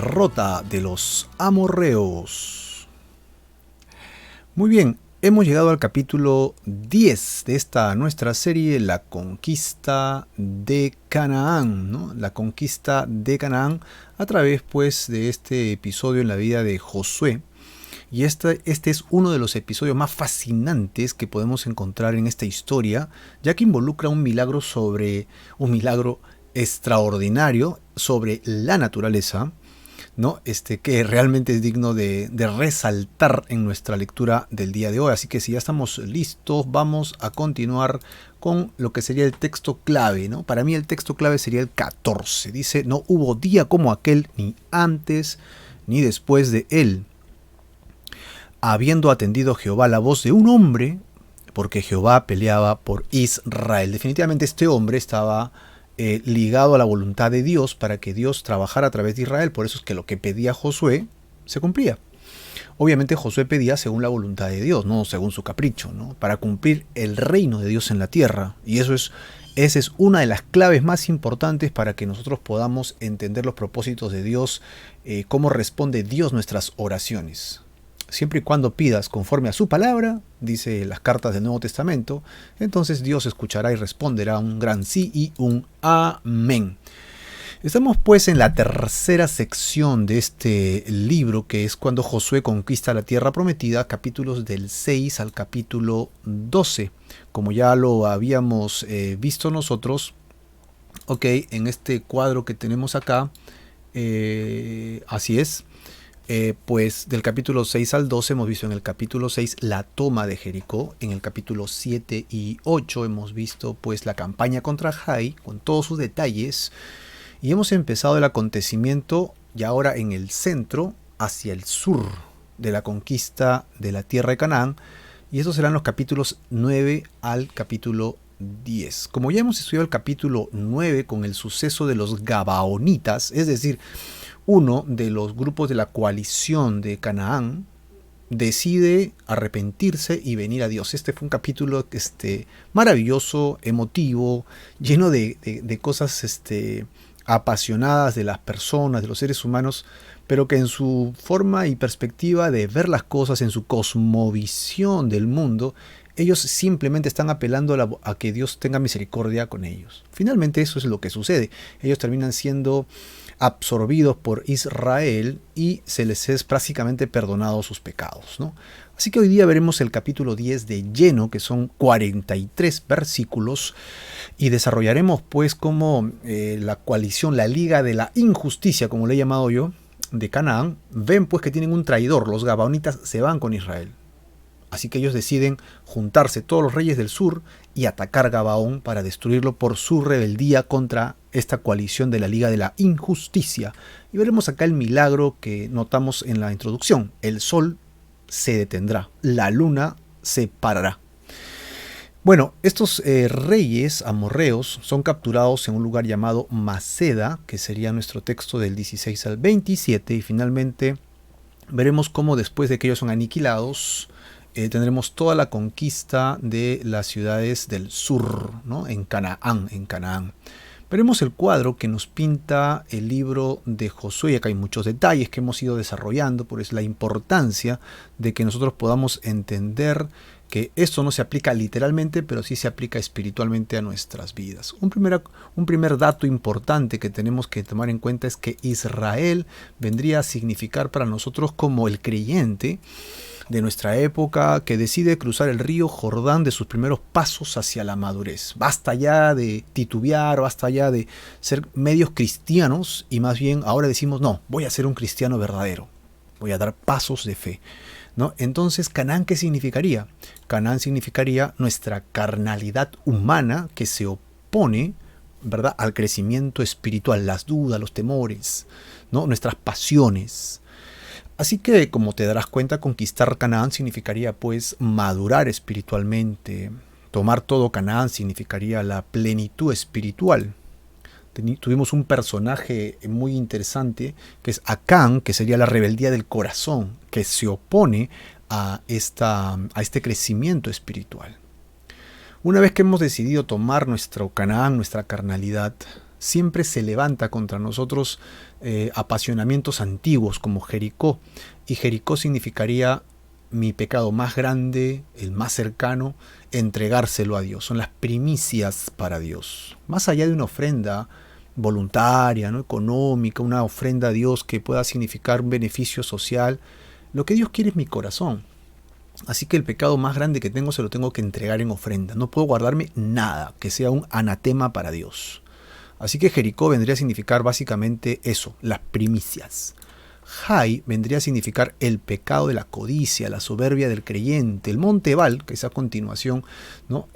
derrota de los amorreos. Muy bien, hemos llegado al capítulo 10 de esta nuestra serie, la conquista de Canaán, ¿no? La conquista de Canaán a través pues de este episodio en la vida de Josué. Y este es uno de los episodios más fascinantes que podemos encontrar en esta historia, ya que involucra un milagro extraordinario sobre la naturaleza, ¿no? Que realmente es digno de resaltar en nuestra lectura del día de hoy. Así que si ya estamos listos, vamos a continuar con lo que sería el texto clave, ¿no? Para mí el texto clave sería el 14. Dice: no hubo día como aquel, ni antes ni después de él, habiendo atendido Jehová la voz de un hombre, porque Jehová peleaba por Israel. Definitivamente este hombre estaba ligado a la voluntad de Dios para que Dios trabajara a través de Israel. Por eso es que lo que pedía Josué se cumplía. Obviamente Josué pedía según la voluntad de Dios, no según su capricho, ¿no? Para cumplir el reino de Dios en la tierra. Y esa es una de las claves más importantes para que nosotros podamos entender los propósitos de Dios, cómo responde Dios nuestras oraciones. Siempre y cuando pidas conforme a su palabra, dice las cartas del Nuevo Testamento, entonces Dios escuchará y responderá un gran sí y un amén. Estamos pues en la tercera sección de este libro, que es cuando Josué conquista la tierra prometida, capítulos del 6 al capítulo 12. Como ya lo habíamos visto nosotros, en este cuadro que tenemos acá, así es. Pues del capítulo 6 al 12 hemos visto en el capítulo 6 la toma de Jericó. En el capítulo 7 y 8 hemos visto pues la campaña contra Jai con todos sus detalles. Y hemos empezado el acontecimiento ya ahora en el centro hacia el sur de la conquista de la tierra de Canaán. Y estos serán los capítulos 9 al capítulo 10. Como ya hemos estudiado el capítulo 9 con el suceso de los Gabaonitas, es decir, uno de los grupos de la coalición de Canaán decide arrepentirse y venir a Dios. Este fue un capítulo maravilloso, emotivo, lleno de cosas apasionadas de las personas, de los seres humanos, pero que en su forma y perspectiva de ver las cosas, en su cosmovisión del mundo, ellos simplemente están apelando a que Dios tenga misericordia con ellos. Finalmente eso es lo que sucede. Ellos terminan siendo absorbidos por Israel y se les es prácticamente perdonado sus pecados, ¿no? Así que hoy día veremos el capítulo 10 de lleno, que son 43 versículos, y desarrollaremos pues cómo la coalición, la liga de la injusticia, como le he llamado yo, de Canaán, ven pues que tienen un traidor. Los Gabaonitas se van con Israel. Así que ellos deciden juntarse todos los reyes del sur y atacar Gabaón para destruirlo por su rebeldía contra esta coalición de la Liga de la Injusticia. Y veremos acá el milagro que notamos en la introducción. El sol se detendrá, la luna se parará. Bueno, estos reyes amorreos son capturados en un lugar llamado Maceda, que sería nuestro texto del 16 al 27, y finalmente veremos cómo después de que ellos son aniquilados, tendremos toda la conquista de las ciudades del sur, ¿no? En Canaán. Veremos el cuadro que nos pinta el libro de Josué, y acá hay muchos detalles que hemos ido desarrollando, por eso la importancia de que nosotros podamos entender que esto no se aplica literalmente, pero sí se aplica espiritualmente a nuestras vidas. Un primer dato importante que tenemos que tomar en cuenta es que Israel vendría a significar para nosotros como el creyente de nuestra época que decide cruzar el río Jordán de sus primeros pasos hacia la madurez. Basta ya de titubear, basta ya de ser medios cristianos, y más bien ahora decimos: no, voy a ser un cristiano verdadero, voy a dar pasos de fe, ¿no? Entonces, ¿Canaán qué significaría? Canaán significaría nuestra carnalidad humana que se opone, ¿verdad?, al crecimiento espiritual, las dudas, los temores, ¿no?, nuestras pasiones. Así que, como te darás cuenta, conquistar Canaán significaría pues madurar espiritualmente. Tomar todo Canaán significaría la plenitud espiritual. Tuvimos un personaje muy interesante que es Acán, que sería la rebeldía del corazón, que se opone a este crecimiento espiritual. Una vez que hemos decidido tomar nuestro Canaán, nuestra carnalidad, siempre se levanta contra nosotros apasionamientos antiguos como Jericó. Y Jericó significaría mi pecado más grande, el más cercano, entregárselo a Dios. Son las primicias para Dios. Más allá de una ofrenda voluntaria, ¿no?, económica, una ofrenda a Dios que pueda significar un beneficio social, lo que Dios quiere es mi corazón. Así que el pecado más grande que tengo se lo tengo que entregar en ofrenda. No puedo guardarme nada que sea un anatema para Dios. Así que Jericó vendría a significar básicamente eso, las primicias. Jai vendría a significar el pecado de la codicia, la soberbia del creyente. El monte Ebal, que es a continuación, ¿no?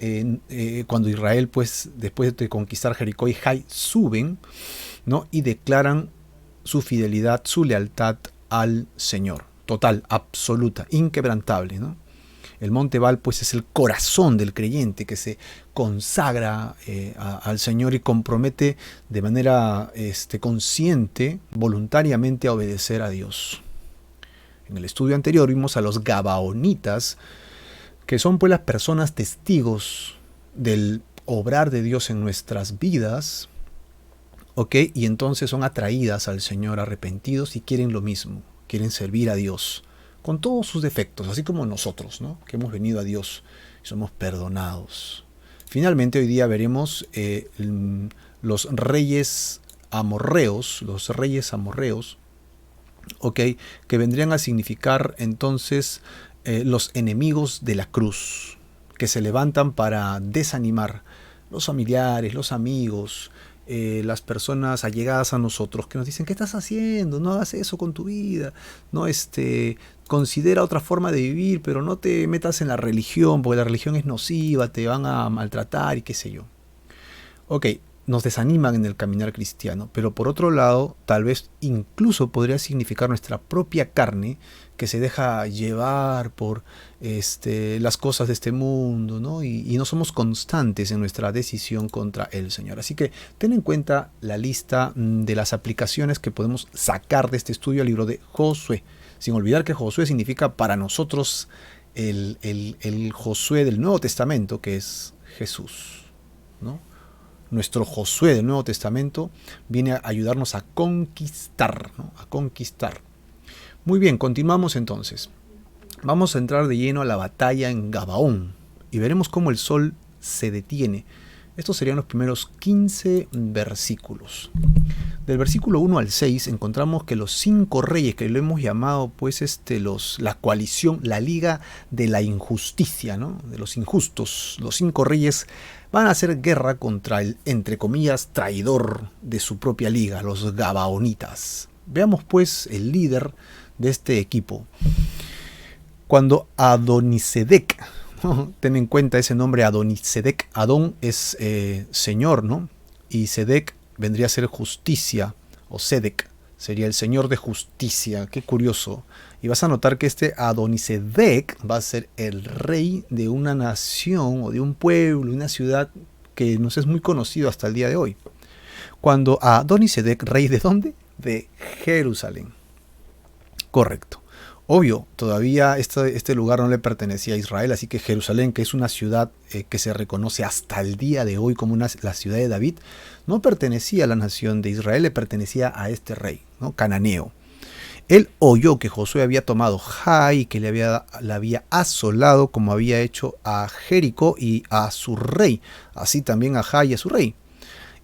Cuando Israel, pues, después de conquistar Jericó y Jai, suben, ¿no?, y declaran su fidelidad, su lealtad al Señor. Total, absoluta, inquebrantable, ¿no? El monte Ebal, pues, es el corazón del creyente que se consagra al Señor y compromete de manera consciente, voluntariamente, a obedecer a Dios. En el estudio anterior vimos a los gabaonitas, que son pues las personas testigos del obrar de Dios en nuestras vidas, ¿ok? Y entonces son atraídas al Señor arrepentidos y quieren lo mismo, quieren servir a Dios con todos sus defectos, así como nosotros, ¿no?, que hemos venido a Dios y somos perdonados. Finalmente, hoy día veremos los reyes amorreos, ¿ok?, que vendrían a significar entonces los enemigos de la cruz, que se levantan para desanimar los familiares, los amigos, las personas allegadas a nosotros, que nos dicen: ¿qué estás haciendo? No hagas eso con tu vida, no considera otra forma de vivir, pero no te metas en la religión, porque la religión es nociva, te van a maltratar y qué sé yo. Ok, nos desaniman en el caminar cristiano, pero por otro lado, tal vez incluso podría significar nuestra propia carne, que se deja llevar por las cosas de este mundo, ¿no? Y no somos constantes en nuestra decisión contra el Señor. Así que ten en cuenta la lista de las aplicaciones que podemos sacar de este estudio al libro de Josué, sin olvidar que Josué significa para nosotros el Josué del Nuevo Testamento, que es Jesús, ¿no? Nuestro Josué del Nuevo Testamento viene a ayudarnos a conquistar, ¿no?, a conquistar. Muy bien, continuamos entonces. Vamos a entrar de lleno a la batalla en Gabaón y veremos cómo el sol se detiene. Estos serían los primeros 15 versículos. Del versículo 1 al 6 encontramos que los 5 reyes, que lo hemos llamado pues la coalición, la liga de la injusticia, ¿no?, de los injustos, los 5 reyes van a hacer guerra contra el, entre comillas, traidor de su propia liga, los gabaonitas. Veamos pues el líder de este equipo. Cuando Adonisedec, ten en cuenta ese nombre, Adonisedec, Adón es señor, ¿no?, y Sedec vendría a ser justicia, o Sedec sería el señor de justicia. Qué curioso. Y vas a notar que este Adonisedec va a ser el rey de una nación o de un pueblo, una ciudad que nos es muy conocido hasta el día de hoy. Cuando Adonisedec, rey ¿de dónde? De Jerusalén. Correcto. Obvio, todavía este lugar no le pertenecía a Israel, así que Jerusalén, que es una ciudad que se reconoce hasta el día de hoy como la ciudad de David, no pertenecía a la nación de Israel, le pertenecía a este rey, ¿no?, cananeo. Él oyó que Josué había tomado Jai, que la había asolado como había hecho a Jericó y a su rey, así también a Jai y a su rey,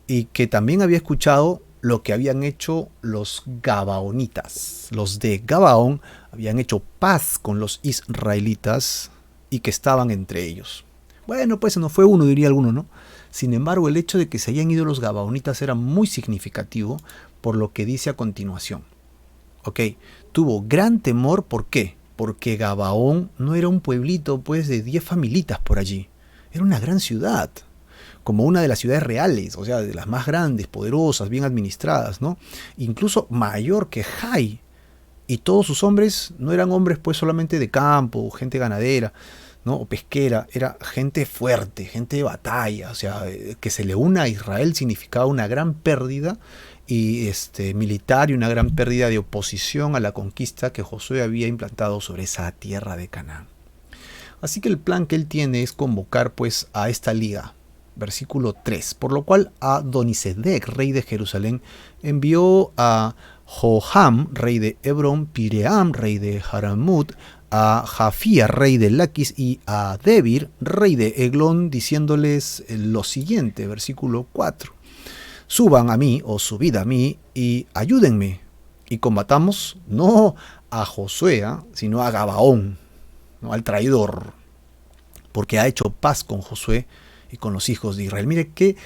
y que también había escuchado lo que habían hecho los gabaonitas. Los de Gabaón habían hecho paz con los israelitas y que estaban entre ellos. Bueno, pues no fue uno, diría alguno, ¿no? Sin embargo, el hecho de que se hayan ido los gabaonitas era muy significativo por lo que dice a continuación. Ok, tuvo gran temor, ¿por qué? Porque Gabaón no era un pueblito pues de 10 familitas por allí. Era una gran ciudad, como una de las ciudades reales, o sea, de las más grandes, poderosas, bien administradas, ¿no? Incluso mayor que Jai. Y todos sus hombres no eran hombres pues solamente de campo, gente ganadera, ¿no?, o pesquera, era gente fuerte, gente de batalla. O sea, que se le una a Israel significaba una gran pérdida y militar y una gran pérdida de oposición a la conquista que Josué había implantado sobre esa tierra de Canaán. Así que el plan que él tiene es convocar pues a esta liga, versículo 3. Por lo cual Adonisedec, rey de Jerusalén, envió a Joam, rey de Hebrón, Piream, rey de Jaramut, a Jafía, rey de Laquis, y a Debir, rey de Eglón, diciéndoles lo siguiente, versículo 4. Suban a mí, o subid a mí, y ayúdenme, y combatamos no a Josué, sino a Gabaón, ¿no? Al traidor, porque ha hecho paz con Josué y con los hijos de Israel. Mire que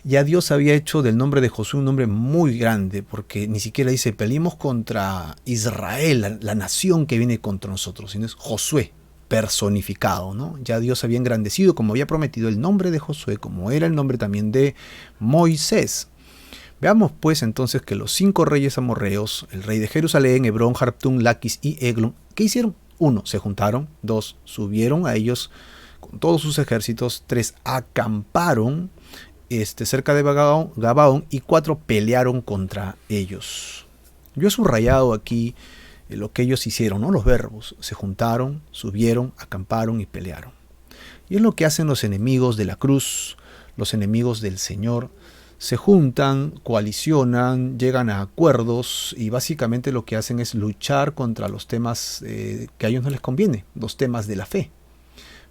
ya Dios había hecho del nombre de Josué un nombre muy grande, porque ni siquiera dice peleemos contra Israel, la nación que viene contra nosotros, sino es Josué personificado, ¿no? Ya Dios había engrandecido, como había prometido, el nombre de Josué, como era el nombre también de Moisés. Veamos pues entonces que los 5 reyes amorreos, el rey de Jerusalén, Hebrón, Jartún, Laquis y Eglón, ¿qué hicieron? 1, se juntaron. 2, subieron a ellos con todos sus ejércitos. 3, acamparon cerca de Gabaón. Y 4, pelearon contra ellos. Yo he subrayado aquí lo que ellos hicieron, ¿no? Los verbos. Se juntaron, subieron, acamparon y pelearon. Y es lo que hacen los enemigos de la cruz, los enemigos del Señor. Se juntan, coalicionan, llegan a acuerdos y básicamente lo que hacen es luchar contra los temas que a ellos no les conviene, los temas de la fe,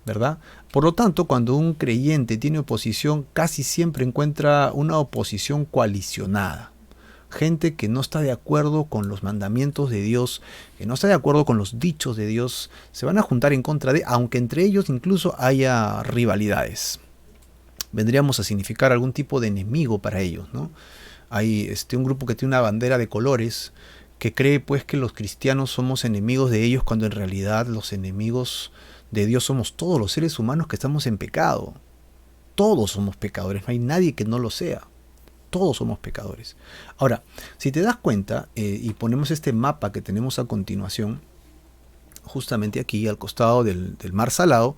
¿verdad? Por lo tanto, cuando un creyente tiene oposición, casi siempre encuentra una oposición coalicionada. Gente que no está de acuerdo con los mandamientos de Dios, que no está de acuerdo con los dichos de Dios, se van a juntar en contra de, aunque entre ellos incluso haya rivalidades. Vendríamos a significar algún tipo de enemigo para ellos, ¿no? Hay un grupo que tiene una bandera de colores que cree pues que los cristianos somos enemigos de ellos, cuando en realidad los enemigos de Dios somos todos los seres humanos que estamos en pecado. Todos somos pecadores, no hay nadie que no lo sea. Todos somos pecadores. Ahora, si te das cuenta y ponemos este mapa que tenemos a continuación, justamente aquí al costado del mar Salado,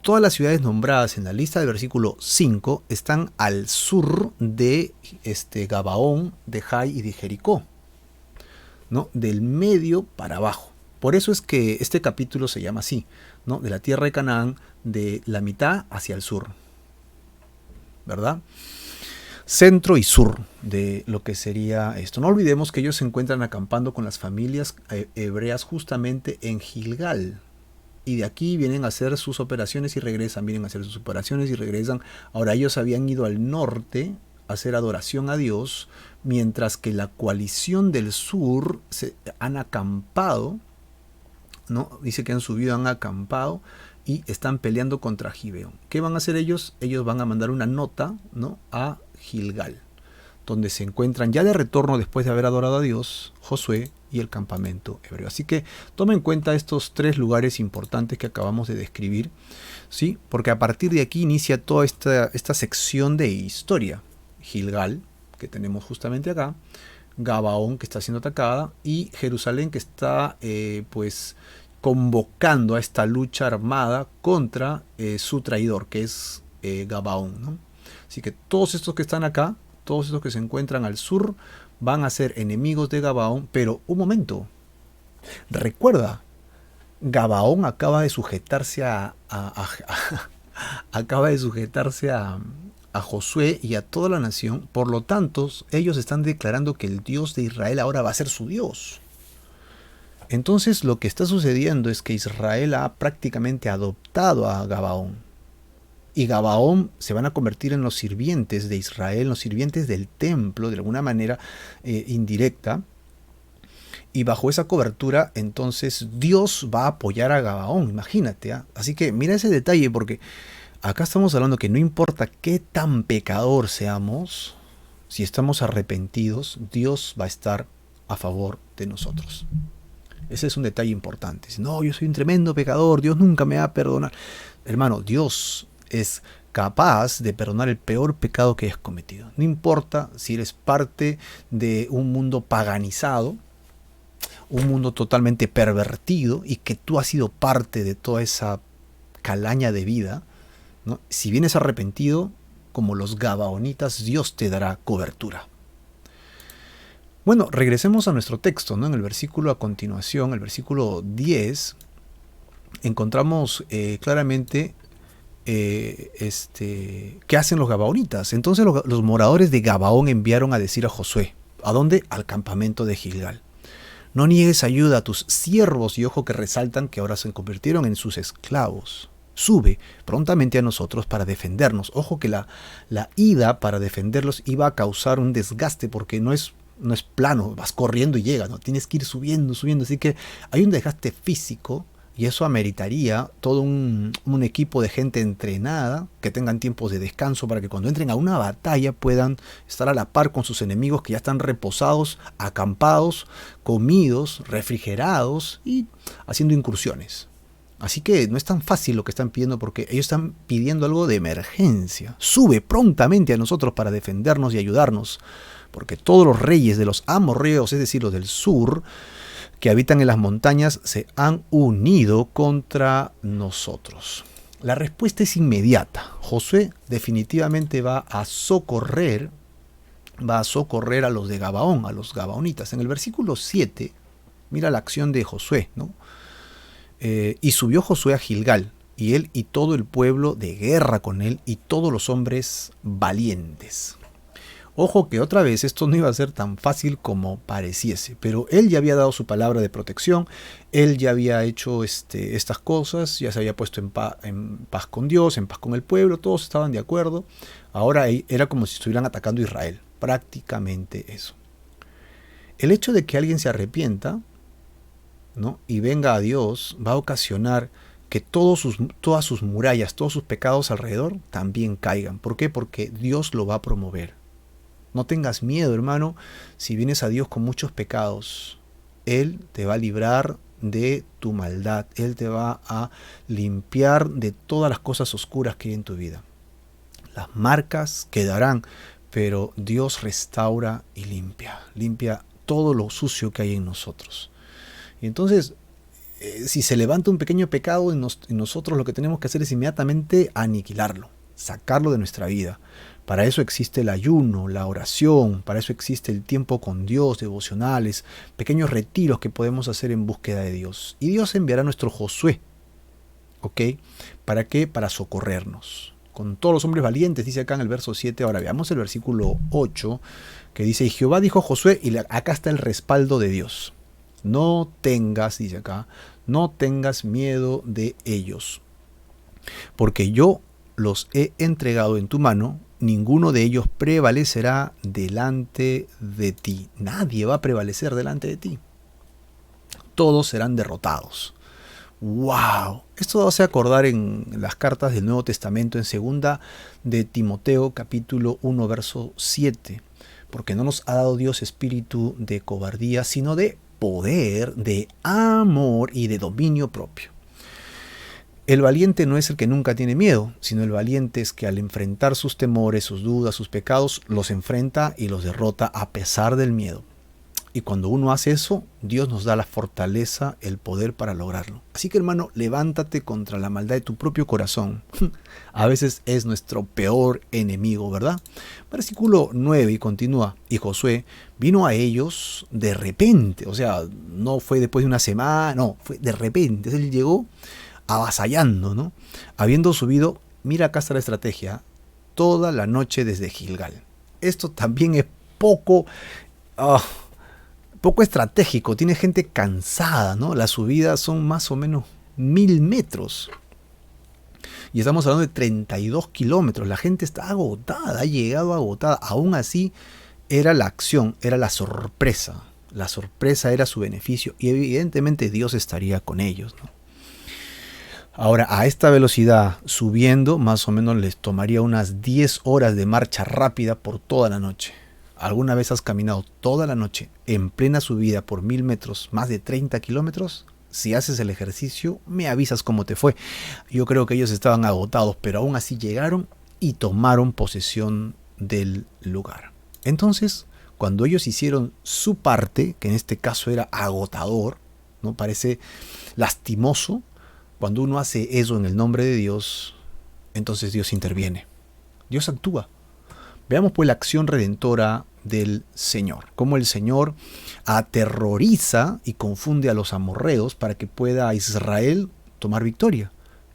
todas las ciudades nombradas en la lista del versículo 5 están al sur de Gabaón, de Jai y de Jericó, ¿no? Del medio para abajo. Por eso es que este capítulo se llama así, ¿no? De la tierra de Canaán, de la mitad hacia el sur, ¿verdad? Centro y sur de lo que sería esto. No olvidemos que ellos se encuentran acampando con las familias hebreas justamente en Gilgal. Y de aquí vienen a hacer sus operaciones y regresan, vienen a hacer sus operaciones y regresan. Ahora ellos habían ido al norte a hacer adoración a Dios, mientras que la coalición del sur se han acampado, ¿no? Dice que han subido, han acampado y están peleando contra Gibeón. ¿Qué van a hacer ellos? Ellos van a mandar una nota, ¿no? A Gilgal, donde se encuentran ya de retorno después de haber adorado a Dios, Josué y el campamento hebreo. Así que toma en cuenta estos 3 lugares importantes que acabamos de describir, ¿sí? Porque a partir de aquí inicia toda esta sección de historia. Gilgal, que tenemos justamente acá, Gabaón, que está siendo atacada, y Jerusalén, que está pues convocando a esta lucha armada contra su traidor, que es Gabaón, ¿no? Así que todos estos que están acá, todos estos que se encuentran al sur, van a ser enemigos de Gabaón. Pero un momento, recuerda, Gabaón acaba de sujetarse acaba de sujetarse a Josué y a toda la nación. Por lo tanto, ellos están declarando que el Dios de Israel ahora va a ser su Dios. Entonces lo que está sucediendo es que Israel ha prácticamente adoptado a Gabaón. Y Gabaón se van a convertir en los sirvientes de Israel, los sirvientes del templo, de alguna manera indirecta. Y bajo esa cobertura, entonces Dios va a apoyar a Gabaón, imagínate. Así que mira ese detalle, porque acá estamos hablando que no importa qué tan pecador seamos, si estamos arrepentidos, Dios va a estar a favor de nosotros. Ese es un detalle importante. No, yo soy un tremendo pecador, Dios nunca me va a perdonar. Hermano, Dios es capaz de perdonar el peor pecado que hayas cometido. No importa si eres parte de un mundo paganizado, un mundo totalmente pervertido, y que tú has sido parte de toda esa calaña de vida, ¿no? Si vienes arrepentido, como los gabaonitas, Dios te dará cobertura. Bueno, regresemos a nuestro texto, ¿no? En el versículo a continuación, el versículo 10, encontramos claramente ¿qué hacen los gabaonitas? Entonces los moradores de Gabaón enviaron a decir a Josué, ¿a dónde? Al campamento de Gilgal. No niegues ayuda a tus siervos, y ojo que resaltan que ahora se convirtieron en sus esclavos. Sube prontamente a nosotros para defendernos. Ojo que la ida para defenderlos iba a causar un desgaste porque no es plano, vas corriendo y llegas, ¿no? Tienes que ir subiendo, subiendo. Así que hay un desgaste físico y eso ameritaría todo un equipo de gente entrenada que tengan tiempos de descanso para que cuando entren a una batalla puedan estar a la par con sus enemigos que ya están reposados, acampados, comidos, refrigerados y haciendo incursiones. Así que no es tan fácil lo que están pidiendo porque ellos están pidiendo algo de emergencia. Sube prontamente a nosotros para defendernos y ayudarnos, porque todos los reyes de los amorreos, es decir, los del sur, que habitan en las montañas, se han unido contra nosotros. La respuesta es inmediata. Josué definitivamente va a socorrer a los de Gabaón, a los gabaonitas. En el versículo 7, mira la acción de Josué, ¿no? Y subió Josué a Gilgal, y él y todo el pueblo de guerra con él, y todos los hombres valientes. Ojo que otra vez esto no iba a ser tan fácil como pareciese, pero él ya había dado su palabra de protección, él ya había hecho estas cosas, ya se había puesto en paz con Dios, en paz con el pueblo, todos estaban de acuerdo. Ahora era como si estuvieran atacando a Israel, prácticamente eso. El hecho de que alguien se arrepienta, ¿no?, y venga a Dios va a ocasionar que todas sus murallas, todos sus pecados alrededor también caigan. ¿Por qué? Porque Dios lo va a promover. No tengas miedo, hermano, si vienes a Dios con muchos pecados. Él te va a librar de tu maldad. Él te va a limpiar de todas las cosas oscuras que hay en tu vida. Las marcas quedarán, pero Dios restaura y limpia todo lo sucio que hay en nosotros. Y entonces, si se levanta un pequeño pecado en nosotros, lo que tenemos que hacer es inmediatamente aniquilarlo, sacarlo de nuestra vida. Para eso existe el ayuno, la oración, para eso existe el tiempo con Dios, devocionales, pequeños retiros que podemos hacer en búsqueda de Dios. Y Dios enviará a nuestro Josué, ¿ok? ¿Para qué? Para socorrernos. Con todos los hombres valientes, dice acá en el verso 7. Ahora veamos el versículo 8, que dice, y Jehová dijo a Josué, y acá está el respaldo de Dios. No tengas, dice acá, no tengas miedo de ellos, porque yo los he entregado en tu mano, ninguno de ellos prevalecerá delante de ti. Nadie va a prevalecer delante de ti. Todos serán derrotados. ¡Wow! Esto hace acordar en las cartas del Nuevo Testamento, en 2 de Timoteo, capítulo 1, verso 7. Porque no nos ha dado Dios espíritu de cobardía, sino de poder, de amor y de dominio propio. El valiente no es el que nunca tiene miedo, sino el valiente es que al enfrentar sus temores, sus dudas, sus pecados, los enfrenta y los derrota a pesar del miedo. Y cuando uno hace eso, Dios nos da la fortaleza, el poder para lograrlo. Así que, hermano, levántate contra la maldad de tu propio corazón. A veces es nuestro peor enemigo, ¿verdad? Versículo 9 y continúa. Y Josué vino a ellos de repente. O sea, no fue después de una semana, no, fue de repente. Él llegó avasallando, ¿no? Habiendo subido, mira acá está la estrategia, toda la noche desde Gilgal. Esto también es poco estratégico, tiene gente cansada, ¿no? Las subidas son más o menos 1000 metros. Y estamos hablando de 32 kilómetros. La gente está agotada, ha llegado agotada. Aún así, era la acción, era la sorpresa. La sorpresa era su beneficio y evidentemente Dios estaría con ellos, ¿no? Ahora, a esta velocidad, subiendo, más o menos les tomaría unas 10 horas de marcha rápida por toda la noche. ¿Alguna vez has caminado toda la noche en plena subida por 1000 metros, más de 30 kilómetros? Si haces el ejercicio, me avisas cómo te fue. Yo creo que ellos estaban agotados, pero aún así llegaron y tomaron posesión del lugar. Entonces, cuando ellos hicieron su parte, que en este caso era agotador, ¿no? Parece lastimoso, cuando uno hace eso en el nombre de Dios, entonces Dios interviene. Dios actúa. Veamos pues la acción redentora del Señor. Cómo el Señor aterroriza y confunde a los amorreos para que pueda Israel tomar victoria.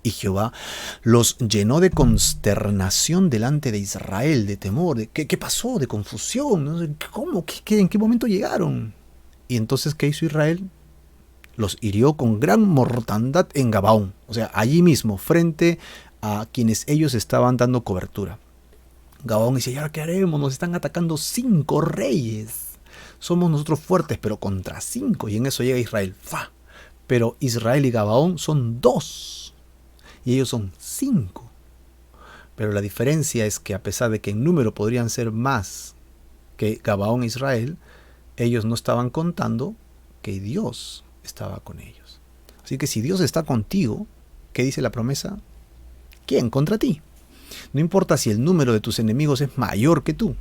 Y Jehová los llenó de consternación delante de Israel, de temor. ¿Qué pasó? De confusión. ¿No? ¿Cómo? ¿En qué momento llegaron? Y entonces, ¿qué hizo Israel? Los hirió con gran mortandad en Gabaón. O sea, allí mismo, frente a quienes ellos estaban dando cobertura. Gabaón dice, ¿y ahora qué haremos? Nos están atacando 5 reyes. Somos nosotros fuertes, pero contra 5. Y en eso llega Israel. ¡Fa! Pero Israel y Gabaón son 2. Y ellos son 5. Pero la diferencia es que a pesar de que en número podrían ser más que Gabaón e Israel, ellos no estaban contando que Dios estaba con ellos. Así que si Dios está contigo, ¿qué dice la promesa? ¿Quién contra ti? No importa si el número de tus enemigos es mayor que tú.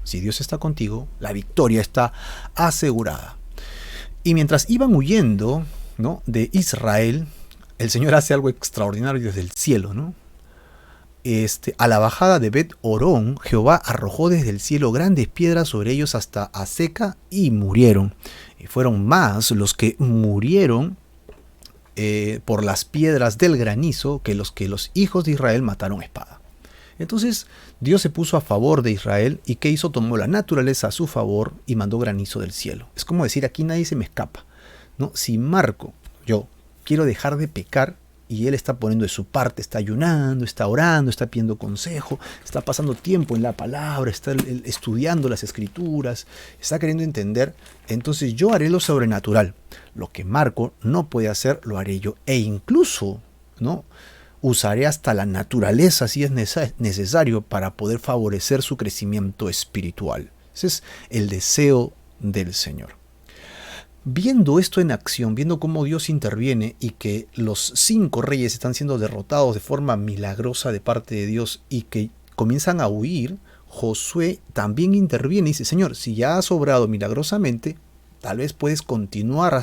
Si Dios está contigo, la victoria está asegurada. Y mientras iban huyendo, ¿no?, de Israel, el Señor hace algo extraordinario desde el cielo, ¿no? A la bajada de Bet Orón, Jehová arrojó desde el cielo grandes piedras sobre ellos hasta Aseca y murieron. Y fueron más los que murieron por las piedras del granizo que los hijos de Israel mataron a espada. Entonces Dios se puso a favor de Israel y ¿qué hizo? Tomó la naturaleza a su favor y mandó granizo del cielo. Es como decir, aquí nadie se me escapa, ¿no? Si Marco, yo quiero dejar de pecar y él está poniendo de su parte, está ayunando, está orando, está pidiendo consejo, está pasando tiempo en la palabra, está estudiando las escrituras, está queriendo entender, entonces yo haré lo sobrenatural. Lo que Marco no puede hacer, lo haré yo. E incluso, ¿no?, usaré hasta la naturaleza si es necesario para poder favorecer su crecimiento espiritual. Ese es el deseo del Señor. Viendo esto en acción, viendo cómo Dios interviene y que los 5 reyes están siendo derrotados de forma milagrosa de parte de Dios y que comienzan a huir, Josué también interviene y dice, Señor, si ya has obrado milagrosamente, tal vez puedes continuar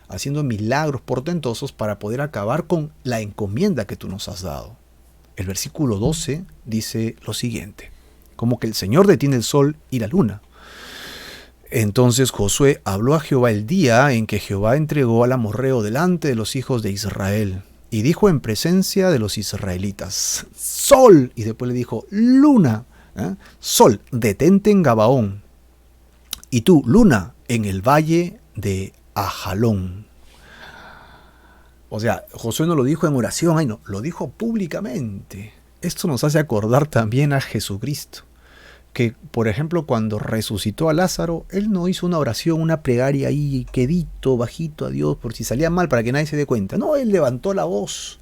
haciendo milagros portentosos para poder acabar con la encomienda que tú nos has dado. El versículo 12 dice lo siguiente, como que el Señor detiene el sol y la luna. Entonces Josué habló a Jehová el día en que Jehová entregó al amorreo delante de los hijos de Israel, y dijo en presencia de los israelitas, sol, y después le dijo, luna, sol, detente en Gabaón, y tú, luna, en el valle de Ajalón. O sea, Josué no lo dijo en oración, no, lo dijo públicamente. Esto nos hace acordar también a Jesucristo, que por ejemplo cuando resucitó a Lázaro, él no hizo una oración, una plegaria ahí quedito, bajito a Dios por si salía mal para que nadie se dé cuenta. No, él levantó la voz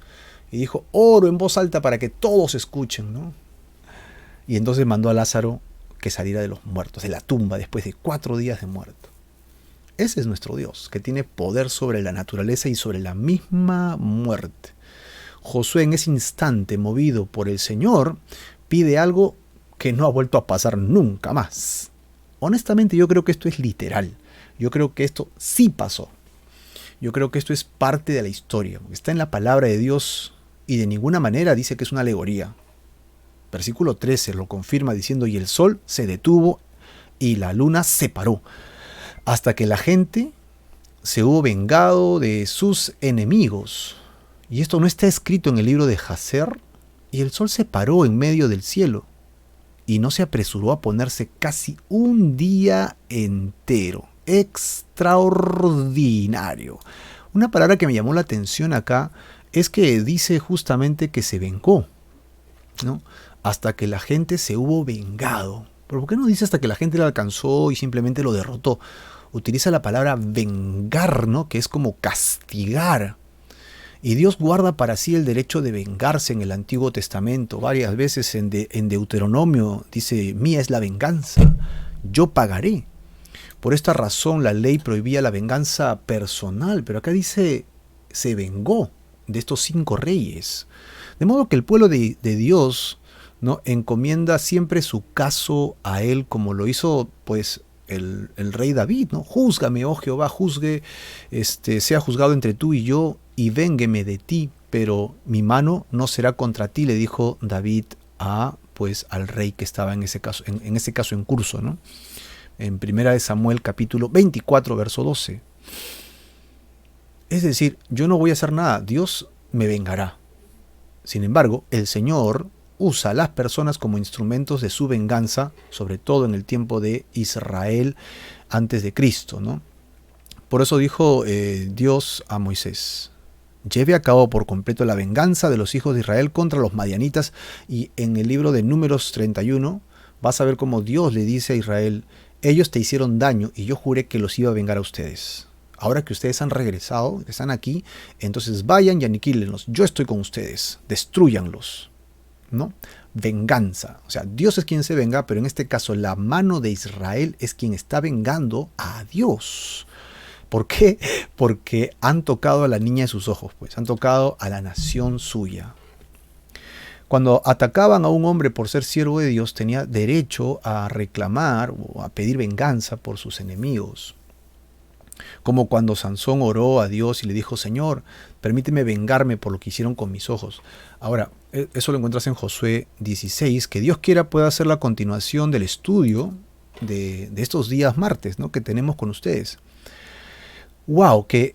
y dijo, oro en voz alta para que todos escuchen, ¿no? Y entonces mandó a Lázaro que saliera de los muertos, de la tumba, después de 4 días de muerto. Ese es nuestro Dios, que tiene poder sobre la naturaleza y sobre la misma muerte. Josué en ese instante, movido por el Señor, pide algo que no ha vuelto a pasar nunca más. Honestamente, yo creo que esto es literal. Yo creo que esto sí pasó. Yo creo que esto es parte de la historia. Está en la palabra de Dios y de ninguna manera dice que es una alegoría. Versículo 13 lo confirma diciendo, y el sol se detuvo y la luna se paró, hasta que la gente se hubo vengado de sus enemigos. Y esto no está escrito en el libro de Jacer. Y el sol se paró en medio del cielo y no se apresuró a ponerse casi un día entero. Extraordinario. Una palabra que me llamó la atención acá es que dice justamente que se vengó, ¿no? Hasta que la gente se hubo vengado. ¿Pero por qué no dice hasta que la gente lo alcanzó y simplemente lo derrotó? Utiliza la palabra vengar, ¿no?, que es como castigar. Y Dios guarda para sí el derecho de vengarse en el Antiguo Testamento. Varias veces en Deuteronomio dice, mía es la venganza, yo pagaré. Por esta razón la ley prohibía la venganza personal, pero acá dice, se vengó de estos 5 reyes. De modo que el pueblo de Dios, ¿no?, encomienda siempre su caso a él, como lo hizo pues el rey David, ¿no? Júzgame, oh Jehová, juzgue, sea juzgado entre tú y yo, y véngueme de ti, pero mi mano no será contra ti, le dijo David al rey que estaba en ese caso en curso, ¿no? En 1 Samuel capítulo 24, verso 12. Es decir, yo no voy a hacer nada, Dios me vengará. Sin embargo, el Señor usa a las personas como instrumentos de su venganza, sobre todo en el tiempo de Israel antes de Cristo, ¿no? Por eso dijo Dios a Moisés: lleve a cabo por completo la venganza de los hijos de Israel contra los madianitas. Y en el libro de Números 31 vas a ver cómo Dios le dice a Israel: ellos te hicieron daño y yo juré que los iba a vengar a ustedes. Ahora que ustedes han regresado, están aquí, entonces vayan y aniquílenlos. Yo estoy con ustedes, destrúyanlos, ¿no? Venganza. O sea, Dios es quien se venga, pero en este caso la mano de Israel es quien está vengando a Dios. ¿Por qué? Porque han tocado a la niña de sus ojos, pues han tocado a la nación suya. Cuando atacaban a un hombre por ser siervo de Dios, tenía derecho a reclamar o a pedir venganza por sus enemigos. Como cuando Sansón oró a Dios y le dijo: Señor, permíteme vengarme por lo que hicieron con mis ojos. Ahora, eso lo encuentras en Josué 16, que Dios quiera pueda hacer la continuación del estudio de estos días martes, ¿no?, que tenemos con ustedes. Wow, que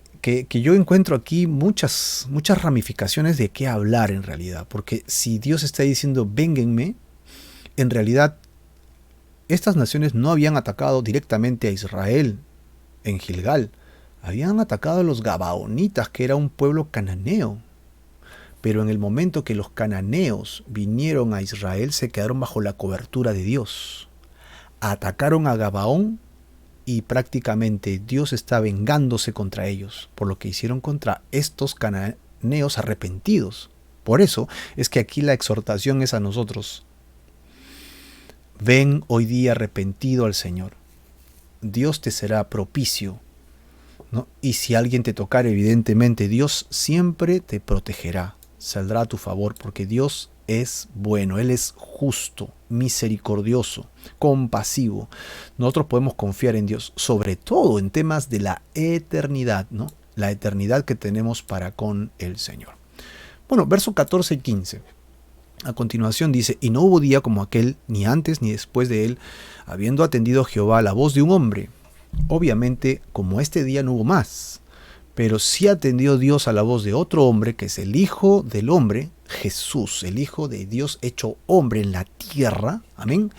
yo encuentro aquí muchas ramificaciones de qué hablar en realidad. Porque si Dios está diciendo vénguenme, en realidad estas naciones no habían atacado directamente a Israel en Gilgal. Habían atacado a los gabaonitas, que era un pueblo cananeo. Pero en el momento que los cananeos vinieron a Israel, se quedaron bajo la cobertura de Dios. Atacaron a Gabaón y prácticamente Dios está vengándose contra ellos por lo que hicieron contra estos cananeos arrepentidos. Por eso es que aquí la exhortación es a nosotros: ven hoy día arrepentido al Señor. Dios te será propicio, ¿no? Y si alguien te tocara, evidentemente Dios siempre te protegerá, saldrá a tu favor, porque Dios es bueno, Él es justo, misericordioso, compasivo. Nosotros podemos confiar en Dios, sobre todo en temas de la eternidad, ¿no? La eternidad que tenemos para con el Señor. Bueno, versos 14 y 15. A continuación dice: y no hubo día como aquel, ni antes ni después de él, habiendo atendido Jehová a la voz de un hombre. Obviamente, como este día no hubo más, pero sí atendió Dios a la voz de otro hombre, que es el Hijo del Hombre, Jesús, el Hijo de Dios hecho hombre en la tierra. Amén.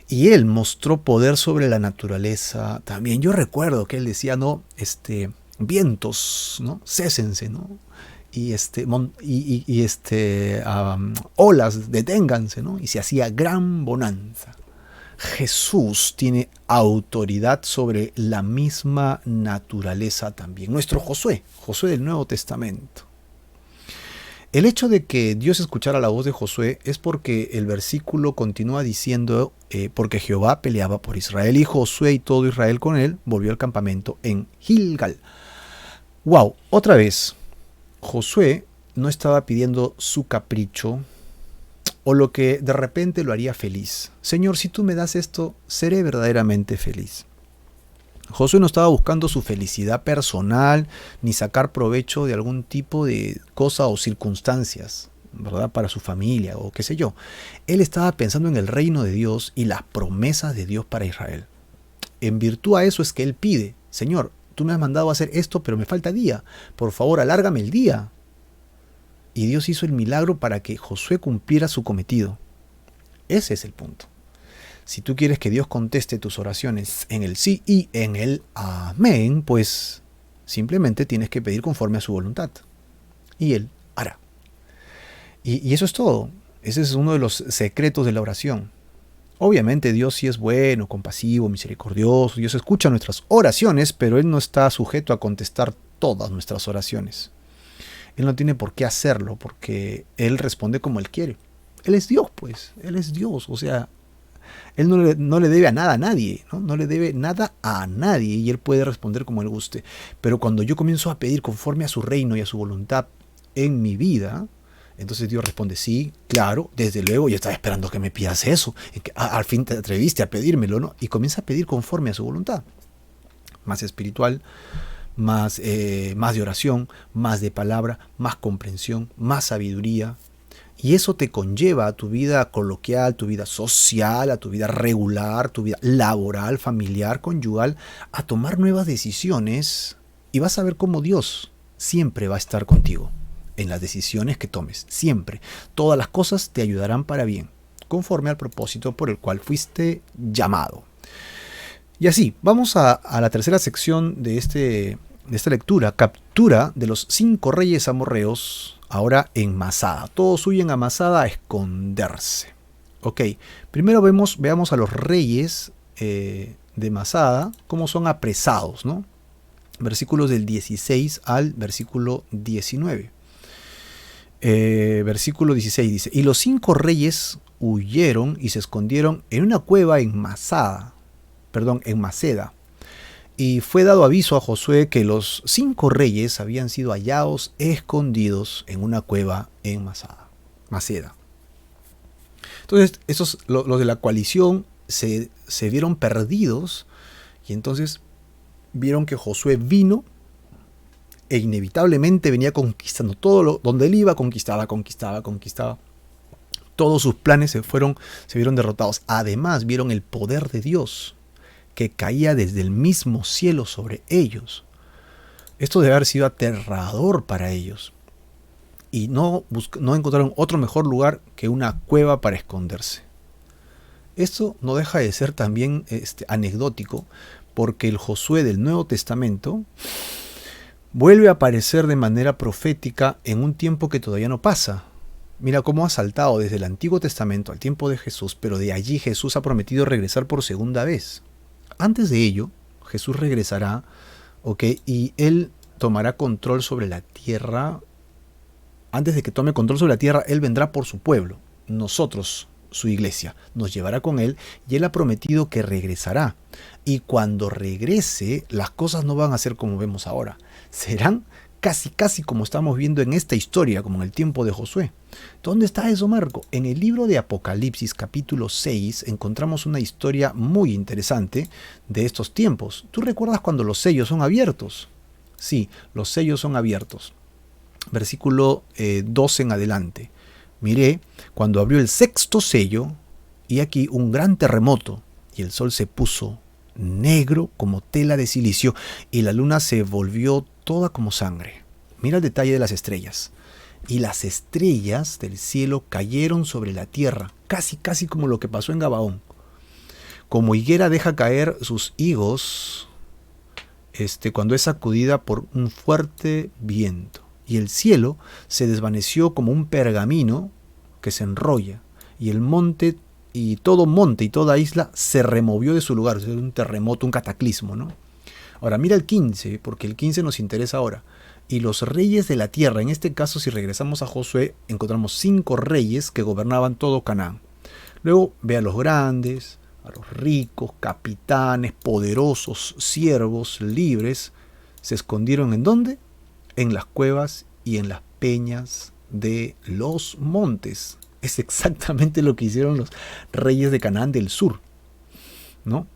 Y él mostró poder sobre la naturaleza también. Yo recuerdo que él decía: no, vientos, ¿no?, césense, ¿no? Y olas, deténganse, ¿no? Y se hacía gran bonanza. Jesús tiene autoridad sobre la misma naturaleza también. Nuestro Josué del Nuevo Testamento. El hecho de que Dios escuchara la voz de Josué es porque el versículo continúa diciendo: porque Jehová peleaba por Israel, y Josué y todo Israel con él volvió al campamento en Gilgal. Wow, otra vez, Josué no estaba pidiendo su capricho o lo que de repente lo haría feliz. Señor, si tú me das esto, seré verdaderamente feliz. Josué no estaba buscando su felicidad personal ni sacar provecho de algún tipo de cosa o circunstancias, ¿verdad?, para su familia o qué sé yo. Él estaba pensando en el reino de Dios y las promesas de Dios para Israel. En virtud a eso es que él pide: Señor, tú me has mandado a hacer esto, pero me falta día. Por favor, alárgame el día. Y Dios hizo el milagro para que Josué cumpliera su cometido. Ese es el punto. Si tú quieres que Dios conteste tus oraciones en el sí y en el amén, pues simplemente tienes que pedir conforme a su voluntad. Y Él hará. Y eso es todo. Ese es uno de los secretos de la oración. Obviamente Dios sí es bueno, compasivo, misericordioso. Dios escucha nuestras oraciones, pero Él no está sujeto a contestar todas nuestras oraciones. Él no tiene por qué hacerlo, porque Él responde como Él quiere. Él es Dios, pues. Él es Dios. O sea, Él no le debe a nada a nadie, ¿no? No le debe nada a nadie y Él puede responder como Él guste. Pero cuando yo comienzo a pedir conforme a su reino y a su voluntad en mi vida, entonces Dios responde: sí, claro, desde luego, yo estaba esperando que me pidas eso. Al fin te atreviste a pedírmelo, ¿no? Y comienza a pedir conforme a su voluntad. Más espiritual, más de oración, más de palabra, más comprensión, más sabiduría. Y eso te conlleva a tu vida coloquial, tu vida social, a tu vida regular, tu vida laboral, familiar, conyugal, a tomar nuevas decisiones, y vas a ver cómo Dios siempre va a estar contigo. en las decisiones que tomes. Siempre. Todas las cosas te ayudarán para bien, conforme al propósito por el cual fuiste llamado. Y así, vamos a la tercera sección de esta lectura. Captura de los 5 reyes amorreos, ahora en Masada. Todos huyen a Masada a esconderse. Ok, primero veamos a los reyes de Masada, cómo son apresados, ¿no? Versículos del 16 al versículo 19. Versículo 16 dice: y los 5 reyes huyeron y se escondieron en una cueva en Maceda. Y fue dado aviso a Josué que los 5 reyes habían sido hallados escondidos en una cueva en Maceda. Entonces, los de la coalición se vieron perdidos, y entonces vieron que Josué vino e inevitablemente venía conquistando todo donde él iba, conquistaba. Todos sus planes se vieron derrotados. Además, vieron el poder de Dios que caía desde el mismo cielo sobre ellos. Esto debe haber sido aterrador para ellos. Y no encontraron otro mejor lugar que una cueva para esconderse. Esto no deja de ser también anecdótico, porque el Josué del Nuevo Testamento vuelve a aparecer de manera profética en un tiempo que todavía no pasa. Mira cómo ha saltado desde el Antiguo Testamento al tiempo de Jesús, pero de allí Jesús ha prometido regresar por segunda vez. Antes de ello, Jesús regresará, y Él tomará control sobre la tierra. Antes de que tome control sobre la tierra, Él vendrá por su pueblo, nosotros, su iglesia. Nos llevará con Él, y Él ha prometido que regresará. Y cuando regrese, las cosas no van a ser como vemos ahora. Serán casi como estamos viendo en esta historia, como en el tiempo de Josué. ¿Dónde está eso, Marco? En el libro de Apocalipsis, capítulo 6, encontramos una historia muy interesante de estos tiempos. ¿Tú recuerdas cuando los sellos son abiertos? Sí, los sellos son abiertos. Versículo 12 en adelante. Miré cuando abrió el 6º sello, y aquí un gran terremoto, y el sol se puso negro como tela de silicio, y la luna se volvió toda como sangre. Mira el detalle de las estrellas. Y las estrellas del cielo cayeron sobre la tierra, casi como lo que pasó en Gabaón. Como higuera deja caer sus higos cuando es sacudida por un fuerte viento. Y el cielo se desvaneció como un pergamino que se enrolla, y el monte y toda isla se removió de su lugar. Es un terremoto, un cataclismo, ¿no? Ahora mira el 15, porque el 15 nos interesa ahora. Y los reyes de la tierra, en este caso, si regresamos a Josué, encontramos 5 reyes que gobernaban todo Canaán. Luego ve a los grandes, a los ricos, capitanes, poderosos, siervos, libres. ¿Se escondieron en dónde? En las cuevas y en las peñas de los montes. Es exactamente lo que hicieron los reyes de Canaán del sur, ¿no?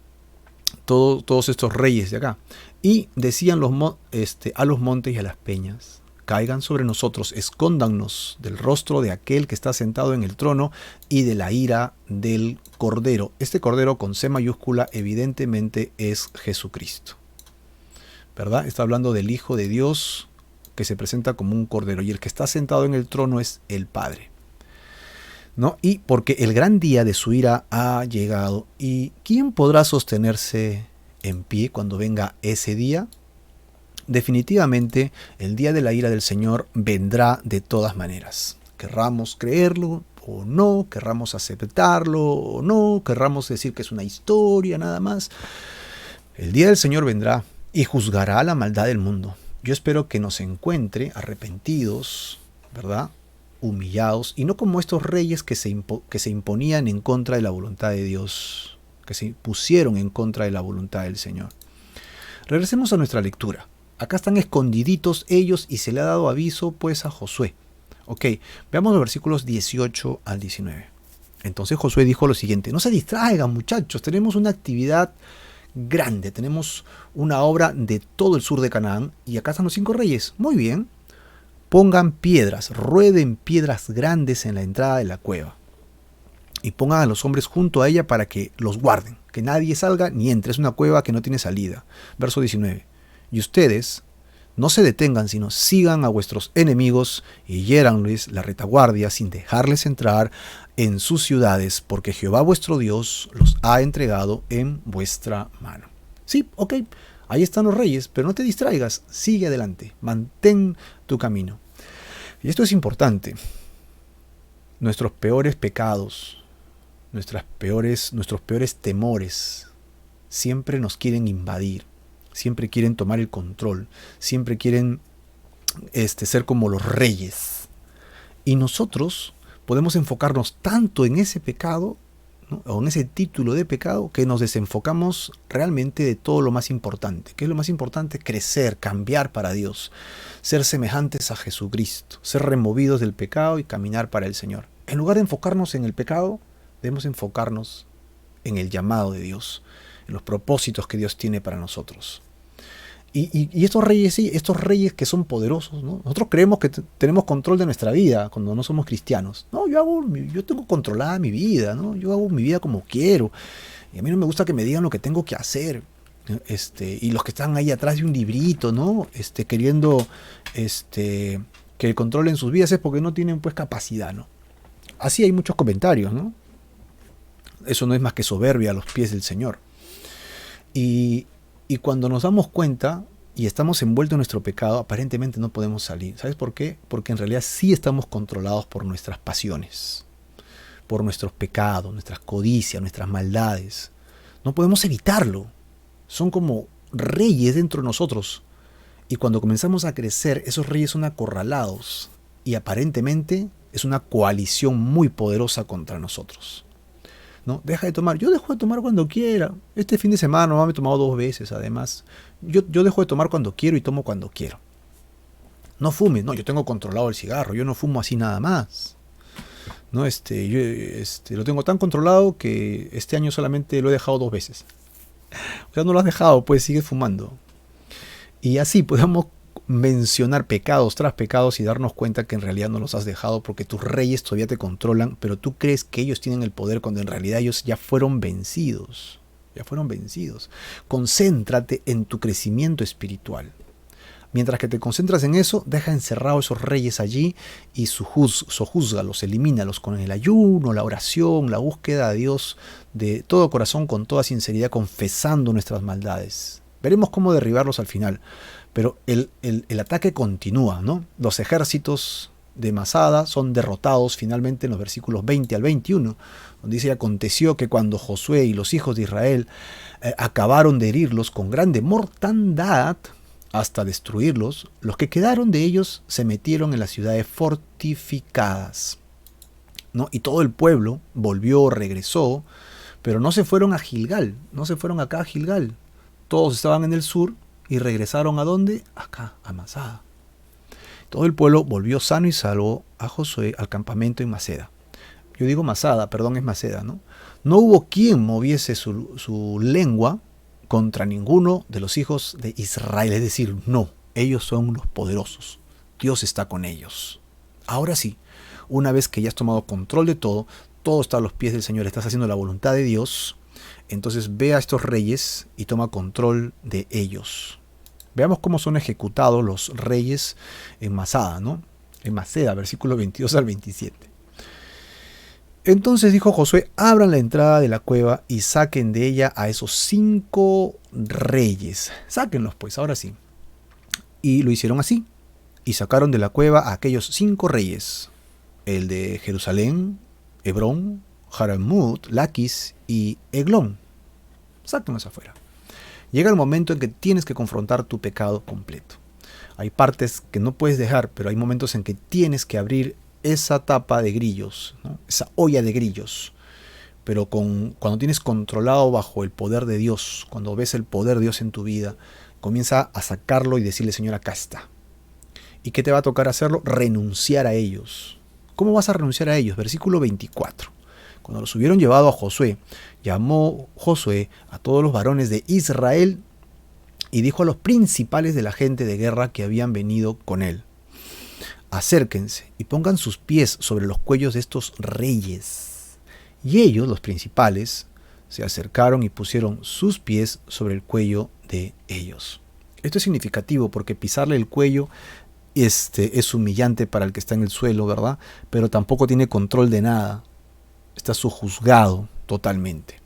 Todos estos reyes de acá. Y decían a los montes y a las peñas: caigan sobre nosotros, escóndannos del rostro de aquel que está sentado en el trono y de la ira del Cordero. Este Cordero con C mayúscula evidentemente es Jesucristo, ¿verdad? Está hablando del Hijo de Dios que se presenta como un Cordero, y el que está sentado en el trono es el Padre, ¿no? Y porque el gran día de su ira ha llegado. ¿Y quién podrá sostenerse en pie cuando venga ese día? Definitivamente el día de la ira del Señor vendrá de todas maneras. Querramos creerlo o no, querramos aceptarlo o no, querramos decir que es una historia nada más. El día del Señor vendrá y juzgará la maldad del mundo. Yo espero que nos encuentre arrepentidos, ¿verdad?, humillados, y no como estos reyes que se imponían en contra de la voluntad de Dios, que se pusieron en contra de la voluntad del Señor. Regresemos a nuestra lectura. Acá están escondiditos ellos y se le ha dado aviso pues a Josué. Veamos los versículos 18 al 19. Entonces Josué dijo lo siguiente: no se distraigan, muchachos, tenemos una actividad grande, tenemos una obra de todo el sur de Canaán, y acá están los 5 reyes. Muy bien. Pongan piedras, rueden piedras grandes en la entrada de la cueva, y pongan a los hombres junto a ella para que los guarden, que nadie salga ni entre. Es una cueva que no tiene salida. Verso 19. Y ustedes No se detengan, sino sigan a vuestros enemigos y hiéranles la retaguardia sin dejarles entrar en sus ciudades, porque Jehová vuestro Dios los ha entregado en vuestra mano. Sí, ok, ahí están los reyes, pero no te distraigas, sigue adelante, mantén tu camino. Y esto es importante. Nuestros peores pecados, nuestros peores temores, siempre nos quieren invadir, siempre quieren tomar el control, siempre quieren ser como los reyes. Y nosotros podemos enfocarnos tanto en ese pecado, ¿no?, o en ese título de pecado, que nos desenfocamos realmente de todo lo más importante. ¿Qué es lo más importante? Crecer, cambiar para Dios, ser semejantes a Jesucristo, ser removidos del pecado y caminar para el Señor. En lugar de enfocarnos en el pecado, debemos enfocarnos en el llamado de Dios, en los propósitos que Dios tiene para nosotros. Y estos reyes, sí, estos reyes que son poderosos, ¿no? Nosotros creemos que tenemos control de nuestra vida cuando no somos cristianos. No, yo tengo controlada mi vida, ¿no? Yo hago mi vida como quiero. Y a mí no me gusta que me digan lo que tengo que hacer. Y los que están ahí atrás de un librito, ¿no? Queriendo que controlen sus vidas es porque no tienen pues capacidad, ¿no? Así hay muchos comentarios, ¿no? Eso no es más que soberbia a los pies del Señor. Y cuando nos damos cuenta y estamos envueltos en nuestro pecado, aparentemente no podemos salir. ¿Sabes por qué? Porque en realidad sí estamos controlados por nuestras pasiones, por nuestros pecados, nuestras codicias, nuestras maldades. No podemos evitarlo. Son como reyes dentro de nosotros. Y cuando comenzamos a crecer, esos reyes son acorralados. Y aparentemente es una coalición muy poderosa contra nosotros. ¿No? Deja de tomar. Yo dejo de tomar cuando quiera. Este fin de semana me he tomado 2 veces, además. Yo dejo de tomar cuando quiero y tomo cuando quiero. No fumes. No, yo tengo controlado el cigarro. Yo no fumo así nada más. ¿No? Lo tengo tan controlado que este año solamente lo he dejado 2 veces. O sea, no lo has dejado, pues sigues fumando. Y así podemos mencionar pecados tras pecados y darnos cuenta que en realidad no los has dejado porque tus reyes todavía te controlan, pero tú crees que ellos tienen el poder cuando en realidad ellos ya fueron vencidos. Ya fueron vencidos. Concéntrate en tu crecimiento espiritual. Mientras que te concentras en eso, deja encerrados esos reyes allí y sojúzgalos, elimínalos con el ayuno, la oración, la búsqueda de Dios de todo corazón, con toda sinceridad, confesando nuestras maldades. Veremos cómo derribarlos al final. Pero el ataque continúa, ¿no? Los ejércitos de Masada son derrotados finalmente en los versículos 20 al 21, donde dice: aconteció que cuando Josué y los hijos de Israel acabaron de herirlos con grande mortandad hasta destruirlos, los que quedaron de ellos se metieron en las ciudades fortificadas, ¿no? Y todo el pueblo regresó, pero no se fueron a Gilgal, no se fueron acá a Gilgal. Todos estaban en el sur y regresaron ¿a dónde? Acá, a Masada. Todo el pueblo volvió sano y salvo a Josué al campamento en Maceda. Yo digo Masada, perdón, es Maceda, ¿no? No hubo quien moviese su lengua contra ninguno de los hijos de Israel. Es decir, no, ellos son los poderosos. Dios está con ellos. Ahora sí, una vez que ya has tomado control de todo, todo está a los pies del Señor, estás haciendo la voluntad de Dios, entonces ve a estos reyes y toma control de ellos. Veamos cómo son ejecutados los reyes en Masada, ¿no? En Maceda, versículos 22 al 27. Entonces dijo Josué: abran la entrada de la cueva y saquen de ella a esos 5 reyes. Sáquenlos pues, ahora sí. Y lo hicieron así. Y sacaron de la cueva a aquellos 5 reyes: el de Jerusalén, Hebrón, Jarmut, Laquis y Eglón. Sáquenlos afuera. Llega el momento en que tienes que confrontar tu pecado completo. Hay partes que no puedes dejar, pero hay momentos en que tienes que abrir esa tapa de grillos, ¿no? Esa olla de grillos. Pero cuando tienes controlado bajo el poder de Dios, cuando ves el poder de Dios en tu vida, comienza a sacarlo y decirle: Señor, acá está. ¿Y qué te va a tocar hacerlo? Renunciar a ellos. ¿Cómo vas a renunciar a ellos? Versículo 24. Cuando los hubieron llevado a Josué, llamó Josué a todos los varones de Israel y dijo a los principales de la gente de guerra que habían venido con él: acérquense y pongan sus pies sobre los cuellos de estos reyes. Y ellos, los principales, se acercaron y pusieron sus pies sobre el cuello de ellos. Esto es significativo porque pisarle el cuello es humillante para el que está en el suelo, ¿verdad? Pero tampoco tiene control de nada. Está sojuzgado totalmente.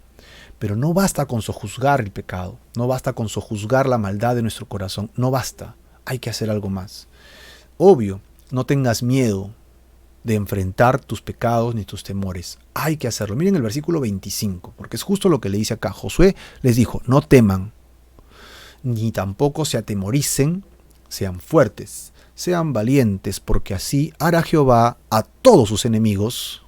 Pero no basta con sojuzgar el pecado, no basta con sojuzgar la maldad de nuestro corazón, no basta, hay que hacer algo más. Obvio, no tengas miedo de enfrentar tus pecados ni tus temores, hay que hacerlo. Miren el versículo 25, porque es justo lo que le dice acá. Josué les dijo, no teman, ni tampoco se atemoricen, sean fuertes, sean valientes, porque así hará Jehová a todos sus enemigos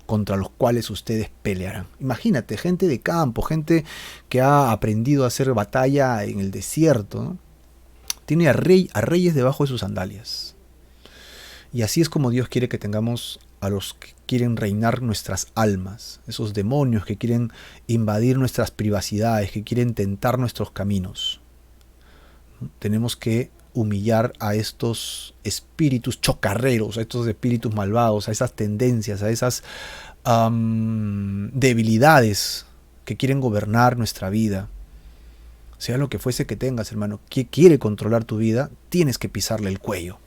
contra los cuales ustedes pelearán. Imagínate, gente de campo, gente que ha aprendido a hacer batalla en el desierto, ¿no? Tiene a reyes debajo de sus sandalias. Y así es como Dios quiere que tengamos a los que quieren reinar nuestras almas, esos demonios que quieren invadir nuestras privacidades, que quieren tentar nuestros caminos. Tenemos que humillar a estos espíritus chocarreros, a estos espíritus malvados, a esas tendencias, a esas debilidades que quieren gobernar nuestra vida. Sea lo que fuese que tengas, hermano, que quiere controlar tu vida, tienes que pisarle el cuello.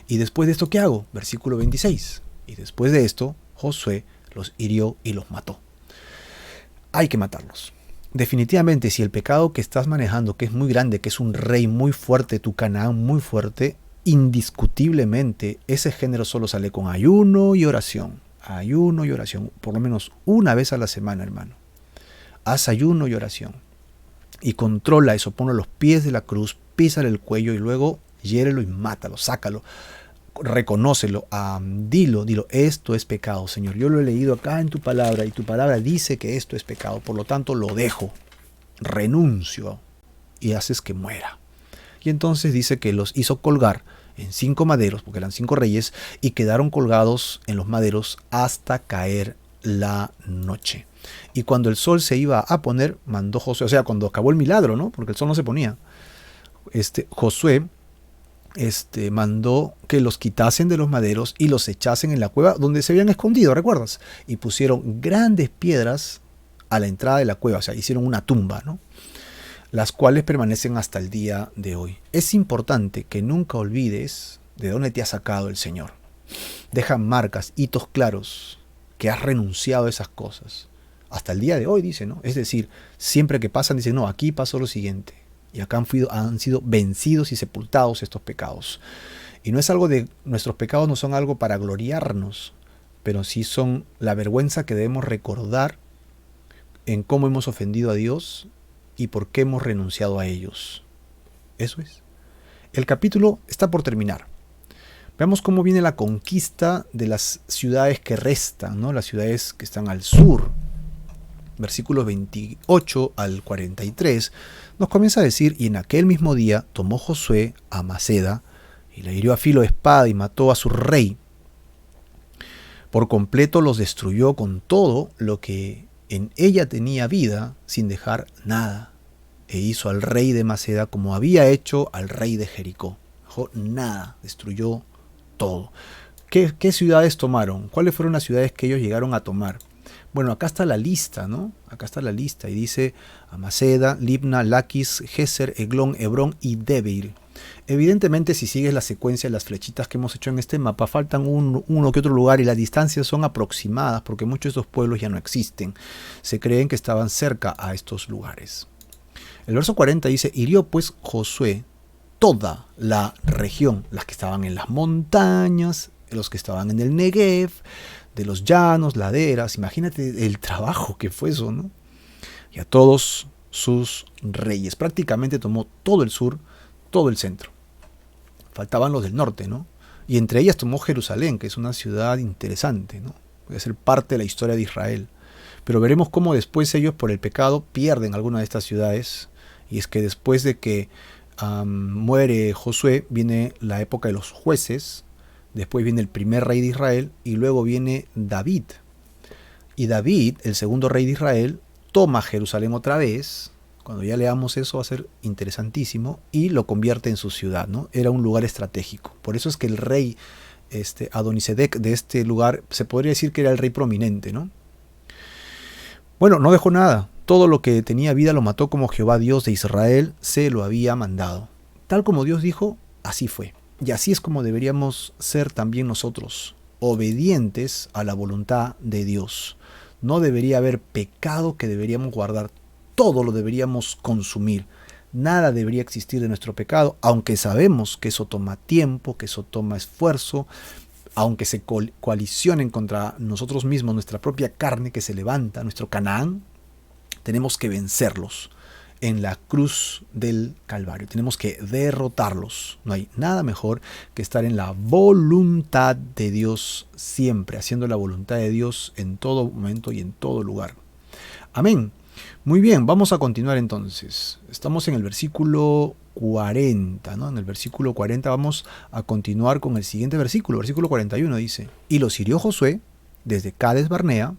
Y después de esto, ¿qué hago? Versículo 26. Y después de esto, Josué los hirió y los mató. Hay que matarlos. Definitivamente, si el pecado que estás manejando, que es muy grande, que es un rey muy fuerte, tu Canaán muy fuerte, indiscutiblemente ese género solo sale con ayuno y oración. Ayuno y oración, por lo menos una vez a la semana, hermano. Haz ayuno y oración. Y controla eso, ponlo a los pies de la cruz, písale el cuello y luego hiérelo y mátalo, sácalo. Reconócelo, dilo, esto es pecado, Señor. Yo lo he leído acá en tu palabra y tu palabra dice que esto es pecado, por lo tanto lo dejo, renuncio y haces que muera. Y entonces dice que los hizo colgar en 5 maderos, porque eran 5 reyes, y quedaron colgados en los maderos hasta caer la noche. Y cuando el sol se iba a poner, mandó Josué, o sea, cuando acabó el milagro, ¿no? Porque el sol no se ponía. Josué mandó que los quitasen de los maderos y los echasen en la cueva donde se habían escondido, ¿recuerdas? Y pusieron grandes piedras a la entrada de la cueva, o sea, hicieron una tumba, ¿no? Las cuales permanecen hasta el día de hoy. Es importante que nunca olvides de dónde te ha sacado el Señor. Deja marcas, hitos claros, que has renunciado a esas cosas. Hasta el día de hoy, dice, ¿no? Es decir, siempre que pasan, dicen, no, aquí pasó lo siguiente. Y acá han sido vencidos y sepultados estos pecados. Y no es algo de, nuestros pecados no son algo para gloriarnos, pero sí son la vergüenza que debemos recordar en cómo hemos ofendido a Dios y por qué hemos renunciado a ellos. Eso es. El capítulo está por terminar. Veamos cómo viene la conquista de las ciudades que restan, ¿no? Las ciudades que están al sur. Versículos 28 al 43, nos comienza a decir, y en aquel mismo día tomó Josué a Maceda, y la hirió a filo de espada y mató a su rey. Por completo los destruyó con todo lo que en ella tenía vida, sin dejar nada. E hizo al rey de Maceda como había hecho al rey de Jericó. Dejó nada, destruyó todo. ¿Qué ciudades tomaron? ¿Cuáles fueron las ciudades que ellos llegaron a tomar? Bueno, acá está la lista, ¿no? Acá está la lista y dice Maceda, Libna, Laquis, Geser, Eglón, Hebrón y Debir. Evidentemente, si sigues la secuencia de las flechitas que hemos hecho en este mapa, faltan uno que otro lugar y las distancias son aproximadas porque muchos de estos pueblos ya no existen. Se creen que estaban cerca a estos lugares. El verso 40 dice, hirió pues Josué toda la región, las que estaban en las montañas, los que estaban en el Negev, de los llanos, laderas. Imagínate el trabajo que fue eso, ¿no? Y a todos sus reyes. Prácticamente tomó todo el sur, todo el centro. Faltaban los del norte, ¿no? Y entre ellas tomó Jerusalén, que es una ciudad interesante, ¿no? Puede ser parte de la historia de Israel. Pero veremos cómo después ellos, por el pecado, pierden alguna de estas ciudades. Y es que después de que muere Josué, viene la época de los jueces. Después viene el primer rey de Israel y luego viene David. Y David, el segundo rey de Israel, toma Jerusalén otra vez. Cuando ya leamos eso va a ser interesantísimo. Y lo convierte en su ciudad, ¿no? Era un lugar estratégico. Por eso es que el rey Adonisedec de este lugar se podría decir que era el rey prominente, ¿no? Bueno, no dejó nada. Todo lo que tenía vida lo mató como Jehová Dios de Israel se lo había mandado. Tal como Dios dijo, así fue. Y así es como deberíamos ser también nosotros, obedientes a la voluntad de Dios. No debería haber pecado que deberíamos guardar. Todo lo deberíamos consumir. Nada debería existir de nuestro pecado, aunque sabemos que eso toma tiempo, que eso toma esfuerzo, aunque se coalicionen contra nosotros mismos, nuestra propia carne que se levanta, nuestro Canaán, tenemos que vencerlos en la cruz del Calvario. Tenemos que derrotarlos. No hay nada mejor que estar en la voluntad de Dios siempre, haciendo la voluntad de Dios en todo momento y en todo lugar. Amén. Muy bien, vamos a continuar entonces. Estamos en el versículo 40, ¿no? En el versículo 40 vamos a continuar con el siguiente versículo. Versículo 41 dice: Y los hirió Josué desde Cades Barnea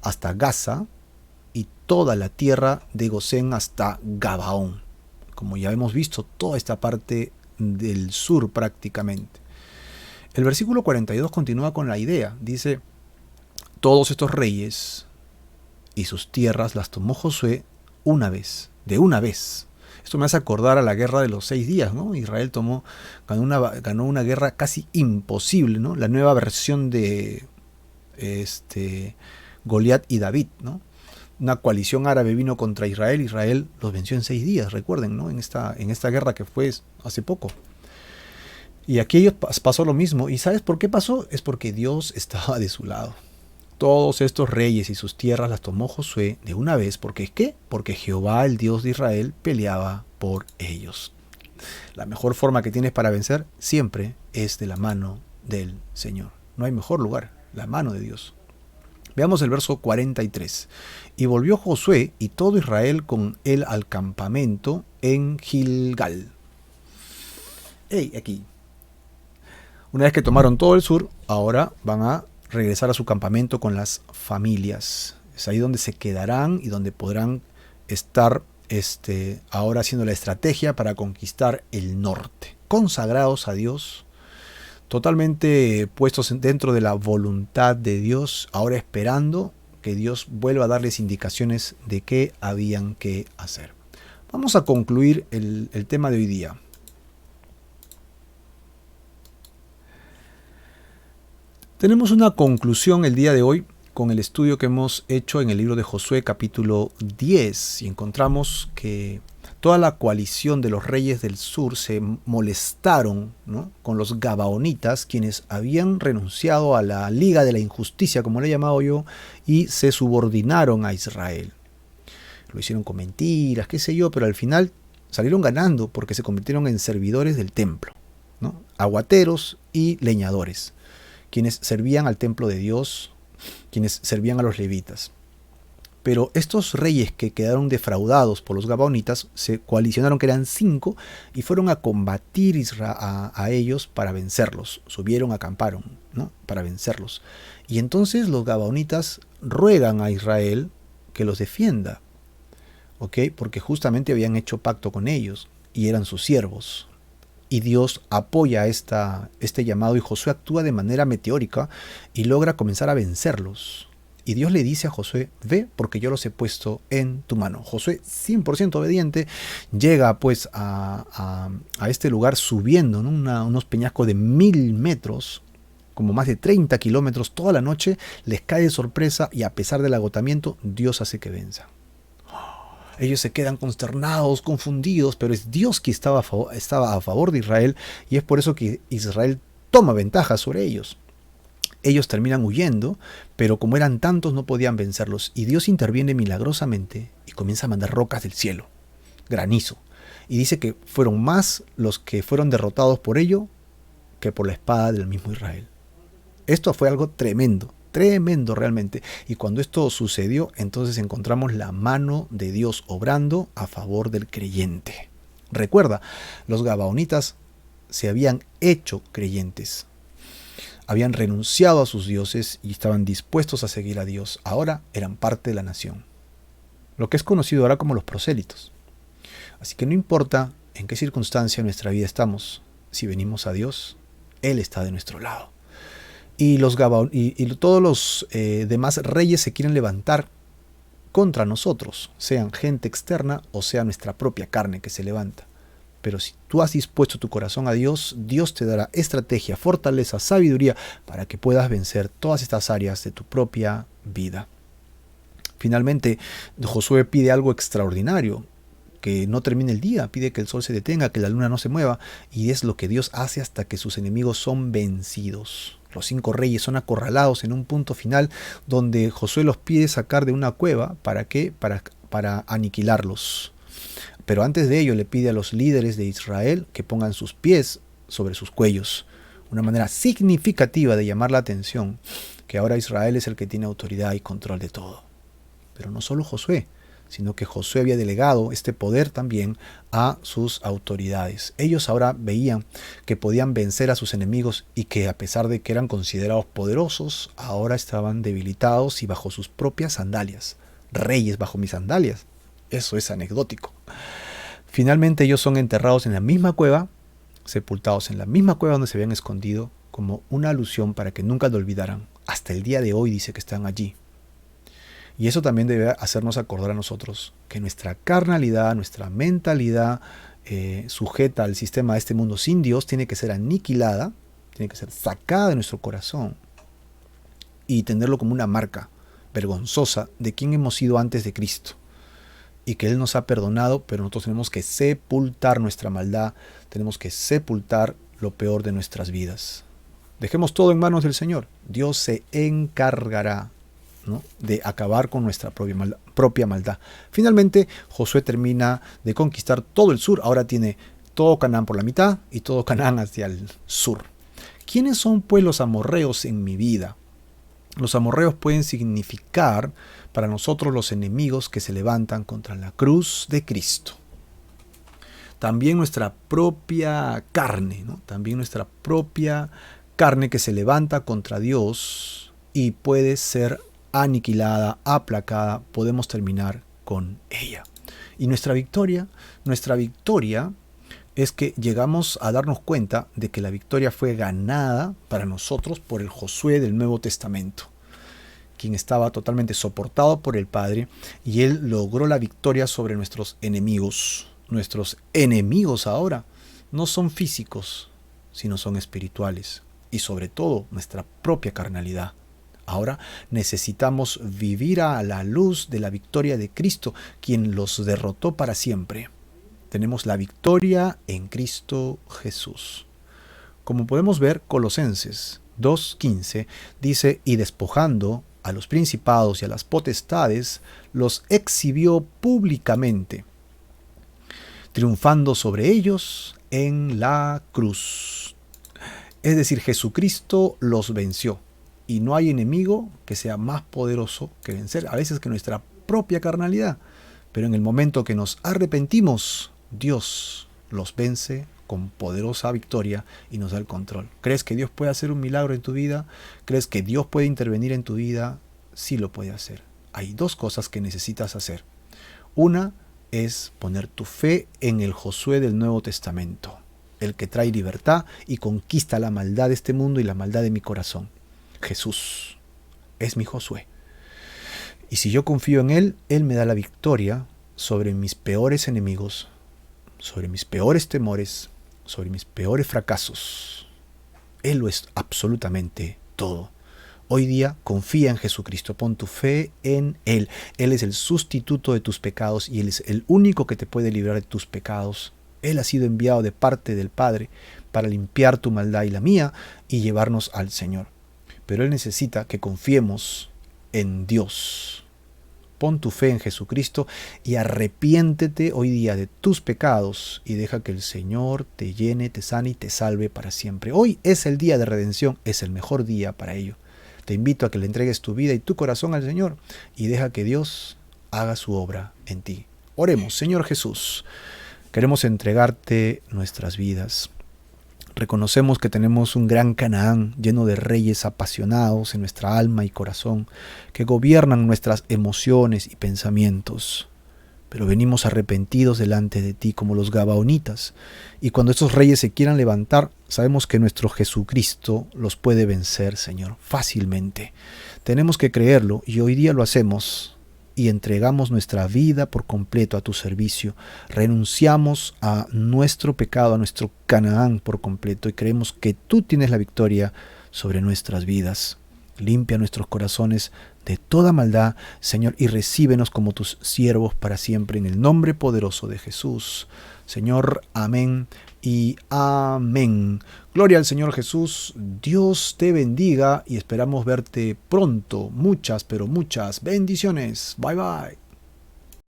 hasta Gaza, y toda la tierra de Gosén hasta Gabaón. Como ya hemos visto, toda esta parte del sur prácticamente. El versículo 42 continúa con la idea. Dice: todos estos reyes y sus tierras las tomó Josué de una vez. Esto me hace acordar a la guerra de los 6 días, ¿no? Israel ganó una guerra casi imposible, ¿no? La nueva versión de Goliat y David, ¿no? Una coalición árabe vino contra Israel. Israel los venció en 6 días, recuerden, ¿no? En esta guerra que fue hace poco. Y aquí ellos pasó lo mismo. ¿Y sabes por qué pasó? Es porque Dios estaba de su lado. Todos estos reyes y sus tierras las tomó Josué de una vez. ¿Por qué? ¿Qué? Porque Jehová, el Dios de Israel, peleaba por ellos. La mejor forma que tienes para vencer siempre es de la mano del Señor. No hay mejor lugar, la mano de Dios. Veamos el verso 43. Y volvió Josué y todo Israel con él al campamento en Gilgal. Aquí. Una vez que tomaron todo el sur, ahora van a regresar a su campamento con las familias. Es ahí donde se quedarán y donde podrán estar ahora haciendo la estrategia para conquistar el norte. Consagrados a Dios, totalmente puestos dentro de la voluntad de Dios, ahora esperando que Dios vuelva a darles indicaciones de qué habían que hacer. Vamos a concluir el tema de hoy día. Tenemos una conclusión el día de hoy con el estudio que hemos hecho en el libro de Josué capítulo 10 y encontramos que toda la coalición de los reyes del sur se molestaron, ¿no?, con los gabaonitas, quienes habían renunciado a la liga de la injusticia, como le he llamado yo, y se subordinaron a Israel. Lo hicieron con mentiras, qué sé yo, pero al final salieron ganando porque se convirtieron en servidores del templo, ¿no?, aguateros y leñadores, quienes servían al templo de Dios, quienes servían a los levitas. Pero estos reyes que quedaron defraudados por los gabaonitas se coalicionaron, que eran 5, y fueron a combatir a ellos para vencerlos. Subieron, acamparon, ¿no?, para vencerlos. Y entonces los gabaonitas ruegan a Israel que los defienda, ¿ok? Porque justamente habían hecho pacto con ellos y eran sus siervos. Y Dios apoya este llamado y Josué actúa de manera meteórica y logra comenzar a vencerlos. Y Dios le dice a Josué: ve, porque yo los he puesto en tu mano. Josué, 100% obediente, llega pues a este lugar subiendo, ¿no?, unos peñascos de 1000 metros, como más de 30 kilómetros toda la noche. Les cae de sorpresa y a pesar del agotamiento, Dios hace que venza. Ellos se quedan consternados, confundidos, pero es Dios que estaba a favor de Israel y es por eso que Israel toma ventaja sobre ellos. Ellos terminan huyendo, pero como eran tantos no podían vencerlos y Dios interviene milagrosamente y comienza a mandar rocas del cielo, granizo. Y dice que fueron más los que fueron derrotados por ello que por la espada del mismo Israel. Esto fue algo tremendo. Tremendo realmente. Y cuando esto sucedió, entonces encontramos la mano de Dios obrando a favor del creyente. Recuerda, los gabaonitas se habían hecho creyentes. Habían renunciado a sus dioses y estaban dispuestos a seguir a Dios. Ahora eran parte de la nación. Lo que es conocido ahora como los prosélitos. Así que no importa en qué circunstancia en nuestra vida estamos, si venimos a Dios, Él está de nuestro lado. Y todos los demás reyes se quieren levantar contra nosotros, sean gente externa o sea nuestra propia carne que se levanta. Pero si tú has dispuesto tu corazón a Dios, Dios te dará estrategia, fortaleza, sabiduría para que puedas vencer todas estas áreas de tu propia vida. Finalmente, Josué pide algo extraordinario, que no termine el día, pide que el sol se detenga, que la luna no se mueva, y es lo que Dios hace hasta que sus enemigos son vencidos. Los 5 reyes son acorralados en un punto final donde Josué los pide sacar de una cueva. ¿Para qué? Para aniquilarlos. Pero antes de ello le pide a los líderes de Israel que pongan sus pies sobre sus cuellos. Una manera significativa de llamar la atención, que ahora Israel es el que tiene autoridad y control de todo. Pero no solo Josué, sino que Josué había delegado este poder también a sus autoridades. Ellos ahora veían que podían vencer a sus enemigos y que a pesar de que eran considerados poderosos, ahora estaban debilitados y bajo sus propias sandalias. Reyes bajo mis sandalias. Eso es anecdótico. Finalmente ellos son enterrados en la misma cueva, sepultados en la misma cueva donde se habían escondido, como una alusión para que nunca lo olvidaran. Hasta el día de hoy dice que están allí. Y eso también debe hacernos acordar a nosotros que nuestra carnalidad, nuestra mentalidad sujeta al sistema de este mundo sin Dios tiene que ser aniquilada, tiene que ser sacada de nuestro corazón y tenerlo como una marca vergonzosa de quién hemos sido antes de Cristo. Y que Él nos ha perdonado, pero nosotros tenemos que sepultar nuestra maldad, tenemos que sepultar lo peor de nuestras vidas. Dejemos todo en manos del Señor. Dios se encargará, ¿no?, de acabar con nuestra propia maldad. Finalmente, Josué termina de conquistar todo el sur. Ahora tiene todo Canaán por la mitad y todo Canaán hacia el sur. ¿Quiénes son pues los amorreos en mi vida? Los amorreos pueden significar para nosotros los enemigos que se levantan contra la cruz de Cristo. También nuestra propia carne, ¿no? También nuestra propia carne que se levanta contra Dios y puede ser aniquilada, aplacada, podemos terminar con ella. Y nuestra victoria es que llegamos a darnos cuenta de que la victoria fue ganada para nosotros por el Josué del Nuevo Testamento, quien estaba totalmente soportado por el Padre, y él logró la victoria sobre nuestros enemigos. Nuestros enemigos ahora no son físicos, sino son espirituales, y sobre todo nuestra propia carnalidad. Ahora necesitamos vivir a la luz de la victoria de Cristo, quien los derrotó para siempre. Tenemos la victoria en Cristo Jesús. Como podemos ver, Colosenses 2:15 dice: y despojando a los principados y a las potestades, los exhibió públicamente, triunfando sobre ellos en la cruz. Es decir, Jesucristo los venció. Y no hay enemigo que sea más poderoso que vencer, a veces que nuestra propia carnalidad. Pero en el momento que nos arrepentimos, Dios los vence con poderosa victoria y nos da el control. ¿Crees que Dios puede hacer un milagro en tu vida? ¿Crees que Dios puede intervenir en tu vida? Sí lo puede hacer. Hay 2 cosas que necesitas hacer. Una es poner tu fe en el Josué del Nuevo Testamento, el que trae libertad y conquista la maldad de este mundo y la maldad de mi corazón. Jesús es mi Josué. Y si yo confío en Él, Él me da la victoria sobre mis peores enemigos, sobre mis peores temores, sobre mis peores fracasos. Él lo es absolutamente todo. Hoy día confía en Jesucristo, pon tu fe en Él. Él es el sustituto de tus pecados y Él es el único que te puede librar de tus pecados. Él ha sido enviado de parte del Padre para limpiar tu maldad y la mía y llevarnos al Señor. Pero Él necesita que confiemos en Dios. Pon tu fe en Jesucristo y arrepiéntete hoy día de tus pecados y deja que el Señor te llene, te sane y te salve para siempre. Hoy es el día de redención, es el mejor día para ello. Te invito a que le entregues tu vida y tu corazón al Señor y deja que Dios haga su obra en ti. Oremos. Señor Jesús, queremos entregarte nuestras vidas. Reconocemos que tenemos un gran Canaán lleno de reyes apasionados en nuestra alma y corazón, que gobiernan nuestras emociones y pensamientos. Pero venimos arrepentidos delante de ti como los gabaonitas, y cuando estos reyes se quieran levantar, sabemos que nuestro Jesucristo los puede vencer, Señor, fácilmente. Tenemos que creerlo y hoy día lo hacemos. y entregamos nuestra vida por completo a tu servicio. Renunciamos a nuestro pecado, a nuestro Canaán por completo, y creemos que tú tienes la victoria sobre nuestras vidas. Limpia nuestros corazones de toda maldad, Señor, y recíbenos como tus siervos para siempre, en el nombre poderoso de Jesús. Señor, amén y amén. Gloria al Señor Jesús. Dios te bendiga y esperamos verte pronto. Muchas, pero muchas bendiciones. Bye bye.